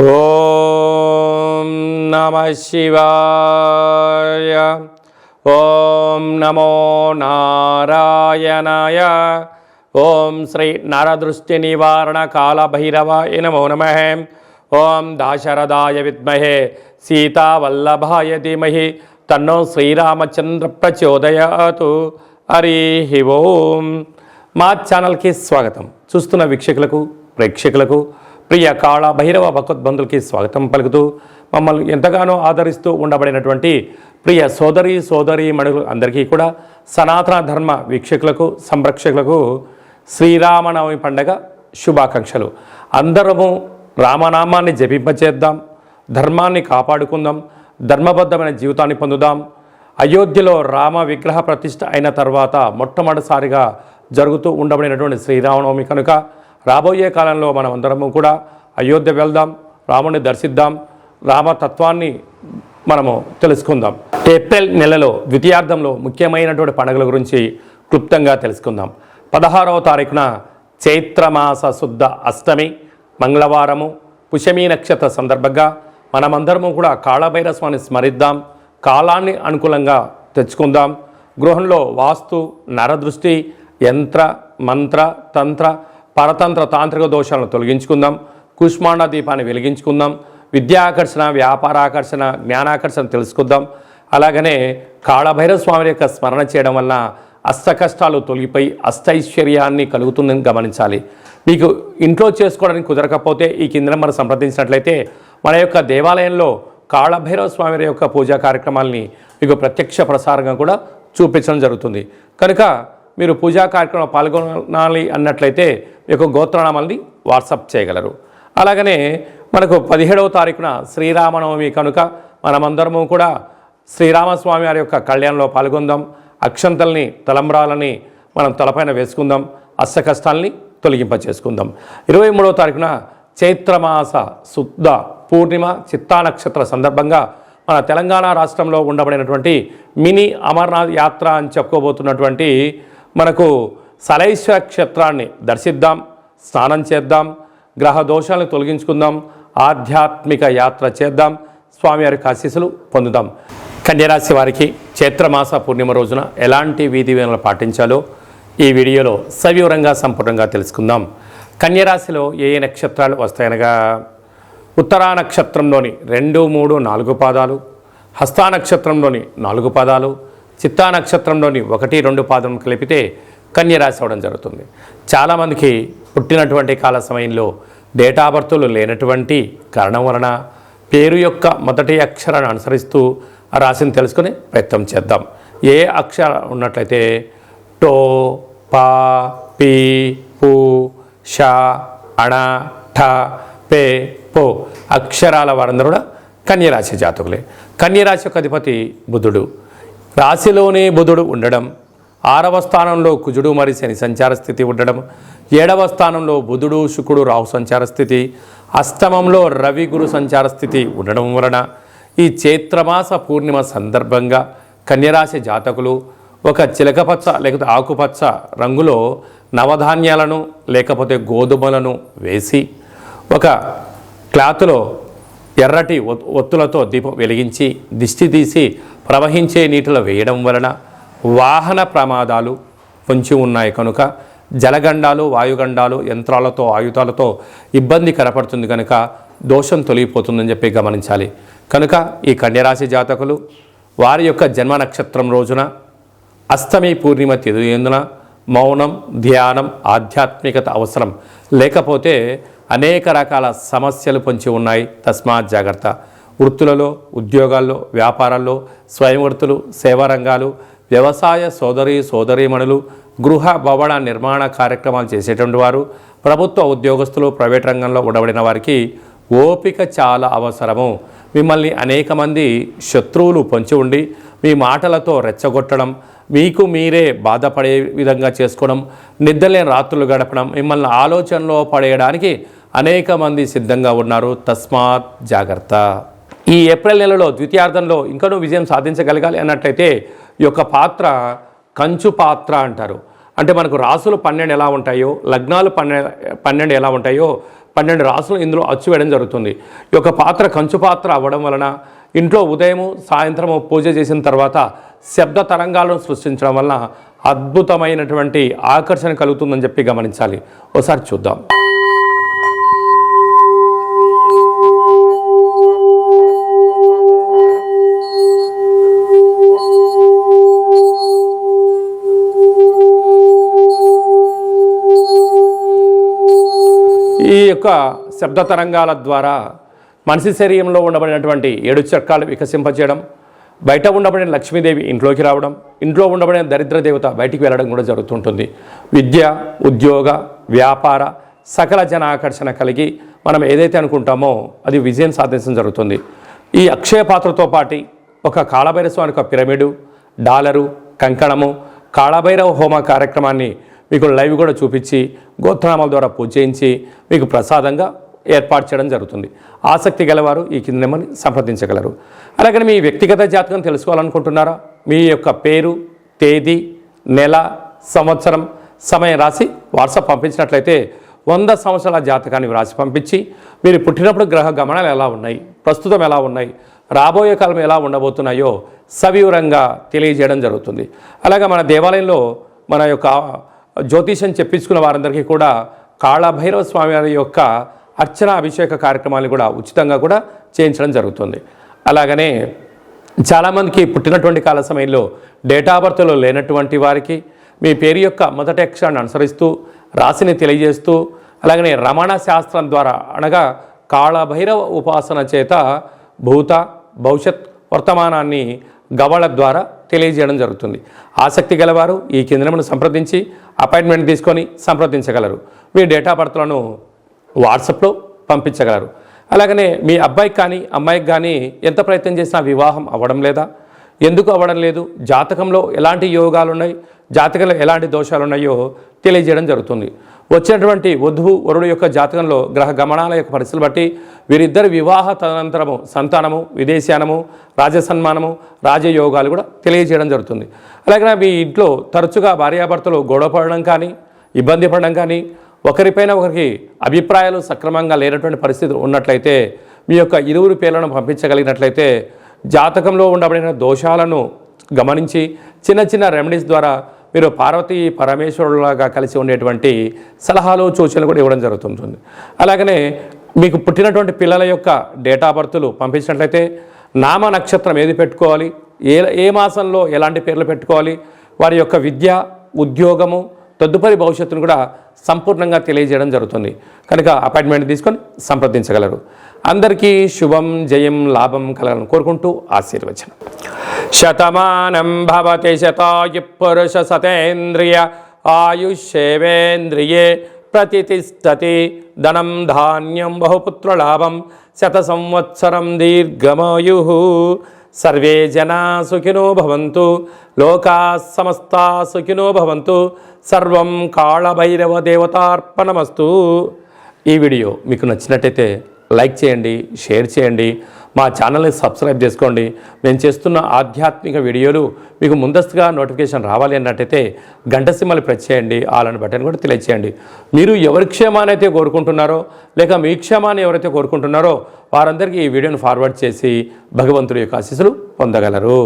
ఓం నమః శివాయ. ఓం నమో నారాయణాయ. ఓం శ్రీ నరదృష్టి నివారణ కాళభైరవాయ నమో నమః. ఓం దాశరథాయ విద్మహే సీతావల్లభాయ ధీమహి తన్నో శ్రీరామచంద్ర ప్రచోదయాతు. హరి ఓం. మా ఛానల్కి స్వాగతం. చూస్తున్న వీక్షకులకు ప్రేక్షకులకు ప్రియ కాళ భైరవ భగవద్బంధులకి స్వాగతం పలుకుతూ మమ్మల్ని ఎంతగానో ఆదరిస్తూ ఉండబడినటువంటి ప్రియ సోదరీ మణులు అందరికీ కూడా సనాతన ధర్మ వీక్షకులకు సంరక్షకులకు శ్రీరామనవమి పండగ శుభాకాంక్షలు. అందరము రామనామాన్ని జపింపచేద్దాం, ధర్మాన్ని కాపాడుకుందాం, ధర్మబద్ధమైన జీవితాన్ని పొందుదాం. అయోధ్యలో రామ విగ్రహ ప్రతిష్ఠ అయిన తర్వాత మొట్టమొదటిసారిగా జరుగుతూ ఉండబడినటువంటి శ్రీరామనవమి కనుక రాబోయే కాలంలో మనం అందరము కూడా అయోధ్య వెళ్దాం, రాముని దర్శిద్దాం, రామతత్వాన్ని మనము తెలుసుకుందాం. ఏప్రిల్ నెలలో ద్వితీయార్థంలో ముఖ్యమైనటువంటి పండుగల గురించి క్లుప్తంగా తెలుసుకుందాం. 16వ తారీఖున చైత్రమాస శుద్ధ అష్టమి మంగళవారము పుష్యమీ నక్షత్ర సందర్భంగా మనమందరము కూడా కాళభైరవ స్వామిని స్మరిద్దాం, కాలాన్ని అనుకూలంగా తెచ్చుకుందాం. గృహంలో వాస్తు నరదృష్టి యంత్ర మంత్ర తంత్ర పరతంత్ర తాంత్రిక దోషాలను తొలగించుకుందాం. కుష్మాండ దీపాన్ని వెలిగించుకుందాం. విద్యాకర్షణ, వ్యాపారాకర్షణ, జ్ఞానాకర్షణ తెలుసుకుందాం. అలాగనే కాళభైరవ స్వామి యొక్క స్మరణ చేయడం వలన అష్ట కష్టాలు తొలగిపోయి అష్టైశ్వర్యాన్ని కలుగుతుందని గమనించాలి. మీకు ఇంట్లో చేసుకోవడానికి కుదరకపోతే ఈ కింద మనం సంప్రదించినట్లయితే మన యొక్క దేవాలయంలో కాళభైరవ స్వామి యొక్క పూజా కార్యక్రమాలని మీకు ప్రత్యక్ష ప్రసారంగా కూడా చూపించడం జరుగుతుంది. కనుక మీరు పూజా కార్యక్రమంలో పాల్గొనాలి అన్నట్లయితే మీకు గోత్రనామాల్ని వాట్సాప్ చేయగలరు. అలాగనే మనకు 17వ తారీఖున శ్రీరామనవమి కనుక మనమందరము కూడా శ్రీరామస్వామి వారి యొక్క కళ్యాణంలో పాల్గొందాం. అక్షంతల్ని తలంబ్రాలని మనం తలపైన వేసుకుందాం, అష్ట కష్టాలని తొలగింపచేసుకుందాం. 23వ తారీఖున చైత్రమాస శుద్ధ పూర్ణిమ చిత్తా నక్షత్ర సందర్భంగా మన తెలంగాణ రాష్ట్రంలో ఉండబడినటువంటి మినీ అమర్నాథ్ యాత్ర అని చెప్పుకోబోతున్నటువంటి మనకు సలైశ్వర క్షేత్రాన్ని దర్శిద్దాం, స్నానం చేద్దాం, గ్రహ దోషాలను తొలగించుకుందాం, ఆధ్యాత్మిక యాత్ర చేద్దాం, స్వామివారికి ఆశీస్సులు పొందుదాం. కన్యరాశి వారికి చైత్రమాస పూర్ణిమ రోజున ఎలాంటి విధి విధానాలు పాటించాలో ఈ వీడియోలో సవివరంగా సంపూర్ణంగా తెలుసుకుందాం. కన్యరాశిలో ఏ నక్షత్రాలు వస్తాయనగా ఉత్తరా నక్షత్రంలోని 2, 3, 4 పాదాలు, హస్తా నక్షత్రంలోని 4 పాదాలు, చిత్తా నక్షత్రంలోని 1, 2 పాదం కలిపితే కన్యరాశి అవ్వడం జరుగుతుంది. చాలామందికి పుట్టినటువంటి కాల సమయంలో డేటా బర్తులు లేనటువంటి కారణం వలన పేరు యొక్క మొదటి అక్షరాన్ని అనుసరిస్తూ ఆ రాశిని తెలుసుకునే ప్రయత్నం చేద్దాం. ఏ అక్షరం ఉన్నట్లయితే టో, పా, పీ, పు, ష, అణ, ఠ, పే, పో అక్షరాల వారందరూ కూడా కన్యరాశి జాతకులే. కన్యరాశి యొక్క అధిపతి బుధుడు. రాశిలోనే బుధుడు ఉండడం, 6వ స్థానంలో కుజుడు మరి శని సంచార స్థితి ఉండడం, 7వ స్థానంలో బుధుడు శుక్రుడు రాహు సంచార స్థితి, అష్టమంలో రవి గురు సంచార స్థితి ఉండడం వలన ఈ చైత్రమాస పూర్ణిమ సందర్భంగా కన్యరాశి జాతకులు ఒక చిలకపచ్చ లేకపోతే ఆకుపచ్చ రంగులో నవధాన్యాలను లేకపోతే గోధుమలను వేసి ఒక క్లాతులో ఎర్రటి ఒత్తులతో దీపం వెలిగించి దిష్టి తీసి ప్రవహించే నీటిలో వేయడం వలన వాహన ప్రమాదాలు పొంచి ఉన్నాయి కనుక జలగండాలు, వాయుగండాలు, యంత్రాలతో ఆయుధాలతో ఇబ్బంది కనపడుతుంది కనుక దోషం తొలగిపోతుందని చెప్పి గమనించాలి. కనుక ఈ కన్యరాశి జాతకులు వారి యొక్క జన్మ నక్షత్రం రోజున అష్టమి పూర్ణిమ తిథి ఎందున మౌనం, ధ్యానం, ఆధ్యాత్మికత అవసరం. లేకపోతే అనేక రకాల సమస్యలు పొంచి ఉన్నాయి. తస్మాత్ జాగ్రత్త. వృత్తులలో, ఉద్యోగాల్లో, వ్యాపారాల్లో, స్వయం వృత్తులు, సేవా రంగాలు, వ్యవసాయ సోదరీమణులు, గృహ భవన నిర్మాణ కార్యక్రమాలు చేసేటువంటి వారు, ప్రభుత్వ ఉద్యోగస్తులు, ప్రైవేట్ రంగంలో ఉండబడిన వారికి ఓపిక చాలా అవసరము. మిమ్మల్ని అనేక మంది శత్రువులు పొంచి ఉండి మీ మాటలతో రెచ్చగొట్టడం, మీకు మీరే బాధపడే విధంగా చేసుకోవడం, నిద్రలేని రాత్రులు గడపడం, మిమ్మల్ని ఆలోచనలో పడేయడానికి అనేక మంది సిద్ధంగా ఉన్నారు. తస్మాత్ జాగ్రత్త. ఈ ఏప్రిల్ నెలలో ద్వితీయార్థంలో ఇంకనూ విజయం సాధించగలగాలి అన్నట్లయితే ఈ యొక్క పాత్ర కంచు పాత్ర అంటారు. అంటే మనకు రాసులు 12 ఎలా ఉంటాయో, లగ్నాలు 12 ఎలా ఉంటాయో 12 రాసులు ఇందులో అచ్చు వేయడం జరుగుతుంది. ఈ యొక్క పాత్ర కంచు పాత్ర అవ్వడం వలన ఇంట్లో ఉదయము సాయంత్రము పూజ చేసిన తర్వాత శబ్ద తరంగాలను సృష్టించడం వలన అద్భుతమైనటువంటి ఆకర్షణ కలుగుతుందని చెప్పి గమనించాలి. ఒకసారి చూద్దాం. ఈ యొక్క శబ్ద తరంగాల ద్వారా మనిషి శరీరంలో ఉండబడినటువంటి 7 చక్రాలు వికసింపచేయడం, బయట ఉండబడిన లక్ష్మీదేవి ఇంట్లోకి రావడం, ఇంట్లో ఉండబడిన దరిద్ర దేవత బయటికి వెళ్ళడం కూడా జరుగుతుంటుంది. విద్య, ఉద్యోగ, వ్యాపార సకల జన ఆకర్షణ కలిగి మనం ఏదైతే అనుకుంటామో అది విజయం సాధించడం జరుగుతుంది. ఈ అక్షయ పాత్రతో పాటు ఒక కాళభైరవ స్వామి యొక్క పిరమిడు, డాలరు, కంకణము, కాళభైరవ హోమ కార్యక్రమాన్ని మీకు లైవ్ కూడా చూపించి గోత్రనామాల ద్వారా పూజ చేయించి మీకు ప్రసాదంగా ఏర్పాటు చేయడం జరుగుతుంది. ఆసక్తి గలవారు ఈ కింద నెంబర్ని సంప్రదించగలరు. అలాగే మీ వ్యక్తిగత జాతకం తెలుసుకోవాలనుకుంటున్నారా? మీ యొక్క పేరు, తేదీ, నెల, సంవత్సరం, సమయం రాసి వాట్సాప్ పంపించినట్లయితే 100 సంవత్సరాల జాతకాన్ని వ్రాసి పంపించి మీరు పుట్టినప్పుడు గ్రహ గమనాలు ఎలా ఉన్నాయి, ప్రస్తుతం ఎలా ఉన్నాయి, రాబోయే కాలం ఎలా ఉండబోతున్నాయో సవివరంగా తెలియజేయడం జరుగుతుంది. అలాగే మన దేవాలయంలో మన యొక్క జ్యోతిషం చెప్పించుకున్న వారందరికీ కూడా కాళభైరవ స్వామి వారి యొక్క అర్చన అభిషేక కార్యక్రమాలు కూడా ఉచితంగా కూడా చేయించడం జరుగుతుంది. అలాగనే చాలామందికి పుట్టినటువంటి కాల సమయంలో డేట్ ఆఫ్ బర్త్లో లేనటువంటి వారికి మీ పేరు యొక్క మొదటి అక్షరాన్ని అనుసరిస్తూ రాశిని తెలియజేస్తూ అలాగనే రమణ శాస్త్రం ద్వారా అనగా కాళభైరవ ఉపాసన చేత భూత, భవిష్యత్, వర్తమానాన్ని గవళ ద్వారా తెలియజేయడం జరుగుతుంది. ఆసక్తి గలవారు ఈ కేంద్రమును సంప్రదించి అపాయింట్మెంట్ తీసుకొని సంప్రదించగలరు. మీ డేటా బర్త్లను వాట్సాప్లో పంపించగలరు. అలాగనే మీ అబ్బాయికి కానీ అమ్మాయికి కానీ ఎంత ప్రయత్నం చేసినా వివాహం అవ్వడం లేదా, ఎందుకు అవ్వడం లేదు, జాతకంలో ఎలాంటి యోగాలు ఉన్నాయి, జాతకంలో ఎలాంటి దోషాలు ఉన్నాయో తెలియజేయడం జరుగుతుంది. వచ్చినటువంటి వధువు వరుడు యొక్క జాతకంలో గ్రహ గమనాల యొక్క పరిస్థితులు బట్టి వీరిద్దరి వివాహ తదనంతరము సంతానము, విదేశానము, రాజసన్మానము, రాజయోగాలు కూడా తెలియజేయడం జరుగుతుంది. అలాగే మీ ఇంట్లో తరచుగా భార్యాభర్తలు గొడవ పడడం కానీ, ఇబ్బంది పడడం కానీ, ఒకరిపైన ఒకరికి అభిప్రాయాలు సక్రమంగా లేనటువంటి పరిస్థితులు ఉన్నట్లయితే మీ యొక్క ఇరువురు పేర్లను పంపించగలిగినట్లయితే జాతకంలో ఉండబడిన దోషాలను గమనించి చిన్న చిన్న రెమెడీస్ ద్వారా మీరు పార్వతీ పరమేశ్వరులాగా కలిసి ఉండేటువంటి సలహాలు, సూచనలు కూడా ఇవ్వడం జరుగుతుంటుంది. అలాగనే మీకు పుట్టినటువంటి పిల్లల యొక్క డేట్ ఆఫ్ బర్త్లు పంపించినట్లయితే నామ నక్షత్రం ఏది పెట్టుకోవాలి, ఏ మాసంలో ఎలాంటి పేర్లు పెట్టుకోవాలి, వారి యొక్క విద్య, ఉద్యోగము, తదుపరి భవిష్యత్తును కూడా సంపూర్ణంగా తెలియజేయడం జరుగుతుంది. కనుక అపాయింట్మెంట్ తీసుకొని సంప్రదించగలరు. అందరికీ శుభం, జయం, లాభం కలగాలని కోరుకుంటూ ఆశీర్వచనం. శతమానం భవతి శతాయు పురుష సతేంద్రియ ఆయుష్యేవేంద్రియే ప్రతిష్టతి ధనం ధాన్యం బహుపుత్రలాభం శత సంవత్సరం దీర్ఘమాయు. సర్వే జనా సుఖినో భవంతు, లోకా సమస్తా సుఖినో భవంతు. సర్వం కాళభైరవ దేవతార్పణమస్తు. ఈ వీడియో మీకు నచ్చినట్టయితే లైక్ చేయండి, షేర్ చేయండి, మా ఛానల్ని సబ్స్క్రైబ్ చేసుకోండి. మేము చేస్తున్న ఆధ్యాత్మిక వీడియోలు మీకు ముందస్తుగా నోటిఫికేషన్ రావాలి అన్నట్టయితే గంట సింబల్ ప్రెస్ చేయండి, ఆల్ అని బటన్ కూడా తెలియచేయండి. మీరు ఎవరి క్షేమాన్ని అయితే కోరుకుంటున్నారో లేక మీ క్షేమాన్ని ఎవరైతే కోరుకుంటున్నారో వారందరికీ ఈ వీడియోను ఫార్వర్డ్ చేసి భగవంతుడి యొక్క ఆశీస్సులు పొందగలరు.